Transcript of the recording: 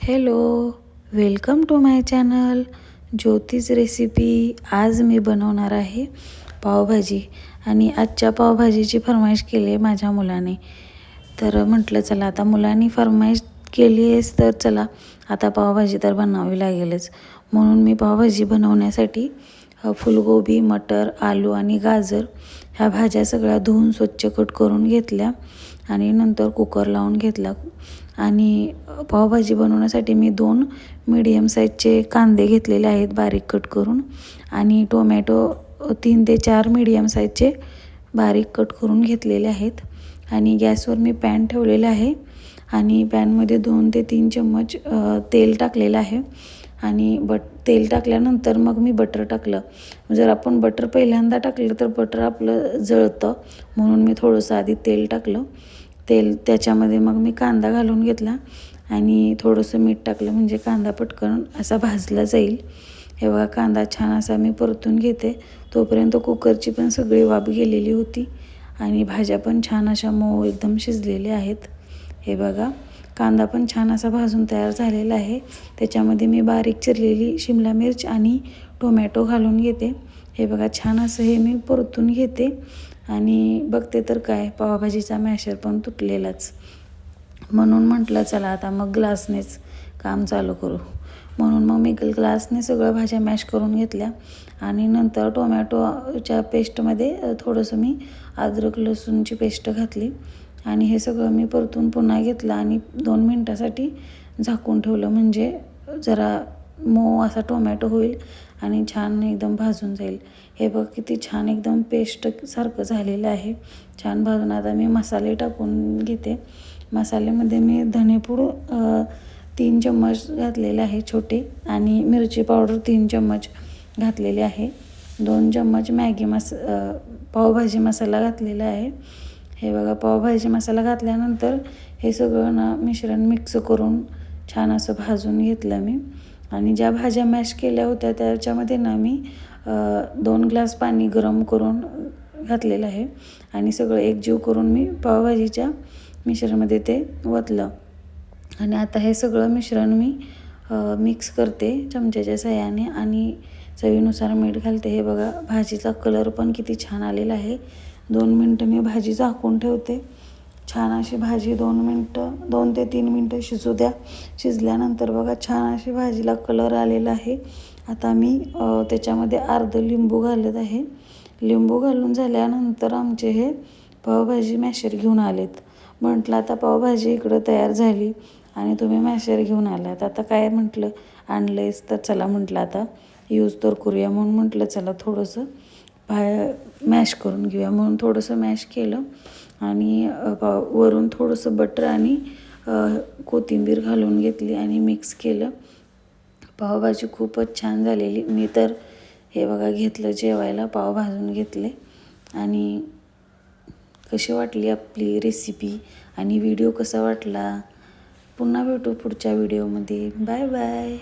Hello, welcome to my channel Jyotish recipe. आज मी बनवणार आहे पावभाजी आणि आजच्या पावभाजीची फरमाईश केली आहे माझ्या मुलाने. तर म्हटलं चला आता मुलांनी फरमाईश केली आहेस तर चला आता पावभाजी तर बनावी लागेलच. म्हणून मी पावभाजी बनवण्यासाठी फुलगोबी, मटर, आलू आणि गाजर ह्या भाज्या सगळ्या धुवून स्वच्छ कट करून घेतल्या आणि नंतर कुकर लावून घेतला. आणि पावभाजी बनवण्यासाठी मी 2 मीडियम साईजचे कांदे घेतलेले आहेत बारीक कट करून आणि टोमॅटो 3 ते 4 मीडियम साईजचे बारीक कट करून घेतलेले आहेत. आणि गॅसवर मी पॅन ठेवलेला आहे आणि पॅनमध्ये 2 ते 3 चम्मच तेल टाकलेलं आहे. आणि तेल टाकल्यानंतर मग मी बटर टाकलं. जर आपण बटर पहिल्यांदा टाकलं तर बटर आपलं जळतं, म्हणून मी थोडंसं आधी तेल टाकलं. त्याच्यामध्ये मग मी कांदा घालून घेतला आणि थोडंसं मीठ टाकलं म्हणजे कांदा पटकन असा भाजला जाईल. हे बघा कांदा छान असा मी परतून घेते. तोपर्यंत कुकरची पण सगळी वाफ गेलेली होती आणि भाज्या पण छान अशा मऊ एकदम शिजलेल्या आहेत. हे बघा कांदा पण छान असा भाजून तयार झालेला आहे. त्याच्यामध्ये मी बारीक चिरलेली शिमला मिर्च आणि टोमॅटो घालून घेते. हे बघा छान असं हे मी परतून घेते आणि बघते तर काय पावभाजीचा मॅशर पण तुटलेलाच. म्हणून म्हटलं चला आता मग ग्लासनेच काम चालू करू. म्हणून मग मी ग्लासने सगळं भाज्या मॅश करून घेतल्या आणि नंतर टोमॅटोच्या पेस्टमध्ये थोडंसं मी अद्रक लसूणची पेस्ट घातली आणि हे सगळं मी परतून पुन्हा घेतलं आणि 2 मिनटासाठी झाकून ठेवलं म्हणजे जरा मऊ असा टोमॅटो होईल आणि छान एकदम भाजून जाईल. हे बघ किती छान एकदम पेस्ट सारखं झालेलं आहे. छान भाजून आता मी मसाले टाकून घेते. मसाल्यामध्ये मी धनेपूड 3 चम्मच घातलेले आहे छोटे आणि मिरची पावडर 3 चम्मच घातलेले आहे. 2 चम्मच पावभाजी मसाला घातलेला आहे. हे बघा पावभाजी मसाला घातल्यानंतर हे सगळं ना मिश्रण मिक्स करून छान असं भाजून घेतलं मी. आणि ज्या भाज्या मॅश केल्या होत्या त्याच्यामध्ये ना मी 2 ग्लास पाणी गरम करून घातलेलं आहे आणि सगळं एकजीव करून मी पावभाजीच्या मिश्रणमध्ये ते ओतलं. आणि आता हे सगळं मिश्रण मी मिक्स करते चमच्याच्या साहाय्याने आणि चवीनुसार मीठ घालते. हे बघा भाजीचा कलर पण किती छान आलेला आहे. 2 मिनटं मी भाजी झाकून ठेवते. छान अशी भाजी 2 ते 3 मिनटं शिजू द्या. शिजल्यानंतर बघा छान अशी भाजीला कलर आलेला आहे. आता मी त्याच्यामध्ये अर्ध लिंबू घालत आहे. लिंबू घालून झाल्यानंतर आमचे हे पावभाजी मॅशर घेऊन आलेत. म्हटलं आता पावभाजी इकडं तयार झाली आणि तुम्ही मॅशर घेऊन आलात. आता काय म्हटलं आणलंयस तर चला म्हटलं आता यूज तर करूया. म्हणून म्हटलं चला थोडंसं मॅश करून घेऊया. म्हणून थोडंसं मॅश केलं आणि वरून थोडंसं बटर आणि कोथिंबीर घालून घेतली आणि मिक्स केलं. पावभाजी खूपच छान झालेली. मी तर हे बघा घेतलं जेवायला, पाव भाजून घेतले. आणि कशी वाटली आपली रेसिपी आणि व्हिडिओ कसा वाटला. पुन्हा भेटू पुढच्या व्हिडिओमध्ये. Bye bye.